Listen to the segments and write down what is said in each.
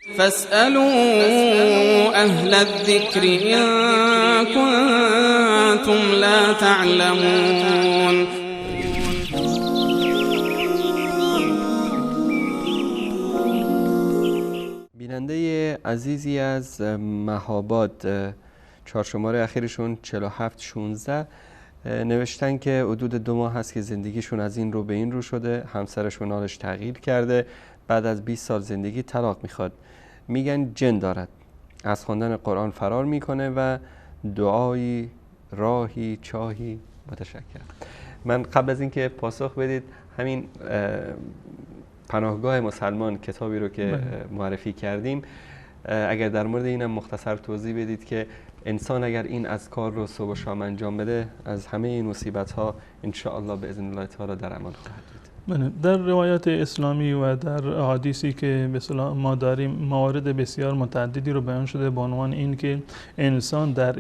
فاسألوا أهل الذكر إن كنتم لا تعلمون. بیننده عزیزی از مهاباد، چهارشماره اخیرشون 4716 نوشتن که حدود 2 ماه هست که زندگیشون از این رو به این رو شده، همسرشون حالش تغییر کرده، بعد از 20 سال زندگی طلاق میخواد. میگن جن دارد، از خواندن قرآن فرار میکنه و دعایی، راهی، چاهی. متشکرم. من قبل از اینکه پاسخ بدید، همین پناهگاه مسلمان کتابی رو که معرفی کردیم، اگر در مورد اینم مختصر توضیح بدید که انسان اگر این اذکار رو صبح و شام انجام بده از همه این مصیبت ها ان شاء الله باذن الله تعالی در امان خواهد بود. در روایات اسلامی و در احادیثی که به اصطلاح ما داریم موارد بسیار متعددی رو بیان شده به عنوان این که انسان در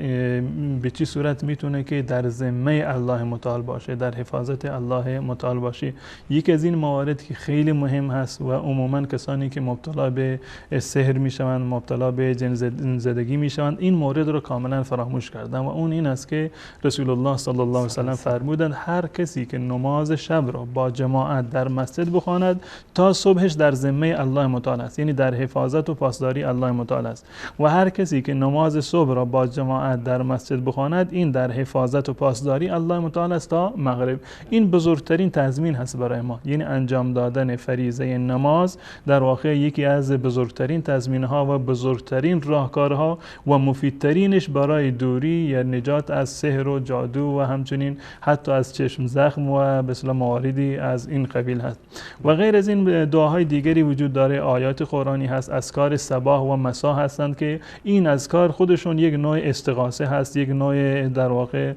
به چه صورت میتونه که در ذمه الله متعال باشه، در حفاظت الله متعال باشه. یکی از این موارد که خیلی مهم هست و عموما کسانی که مبتلا به سحر میشوند، مبتلا به جن زدگی میشوند، این مورد رو کاملا فراموش کردن و اون این است که رسول الله صلی الله علیه و سلم فرمودند هر کسی که نماز شب را با جماعت در مسجد بخواند تا صبحش در ذمه الله متعال است، یعنی در حفاظت و پاسداری الله متعال است. و هر کسی که نماز صبح را با جماعت در مسجد بخواند این در حفاظت و پاسداری الله متعال است تا مغرب. این بزرگترین تضمین هست برای ما، یعنی انجام دادن فریضه نماز در واقع یکی از بزرگترین تضمین ها و بزرگترین راهکارها و مفیدترینش برای دوری یا نجات از سحر و جادو و همچنین حتی از چشم زخم و به اصطلاح مواردی از این قبیل هست. و غیر از این دعاهای دیگری وجود داره، آیات قرآنی هست، اذکار صباح و مسا هستند که این اذکار خودشون یک نوع استغاثه هست، یک نوع در واقع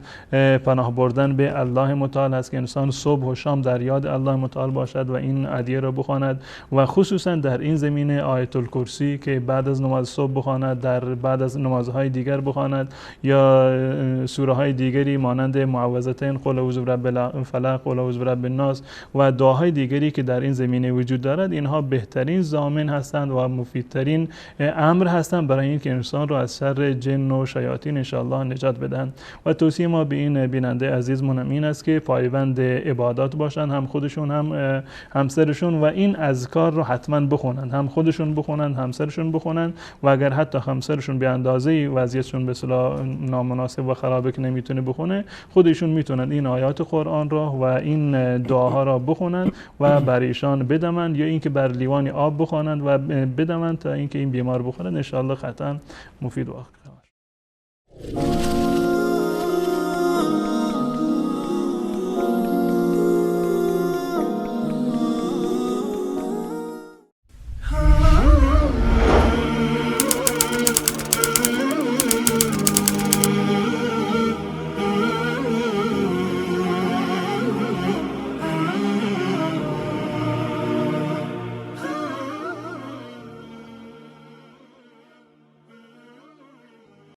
پناه بردن به الله متعال هست که انسان صبح و شام در یاد الله متعال باشد و این ادعیه را بخواند و خصوصا در این زمینه آیت الکرسی که بعد از نماز صبح بخواند، در بعد از نمازهای دیگر بخواند، یا سوره های دیگری مانند معوذتین، قل اعوذ برب الفلق، قل اعوذ برب الناس و دعاهای دیگری که در این زمینه وجود دارد، اینها بهترین ضامن هستند و مفیدترین امر هستند برای اینکه انسان را از شر جن و شیاطین ان شاء الله نجات بدهند. و توصیه ما به این بیننده عزیزمون این است که پایبند عبادات باشند، هم خودشون هم همسرشون، و این اذکار رو حتما بخونند، هم خودشون بخونند، همسرشون بخونند، و اگر حتی همسرشون به اندازه وضعیتشون به اصطلاح نامناسب و خرابه که نمیتونه بخونه، خودشون میتونن این آیات قرآن را و این دعاها را بخونند و بر ایشان بدمند، یا اینکه بر لیوان آب بخوانند و بدمند تا اینکه این بیمار بخورند ان شاء الله قطعا مفید واقع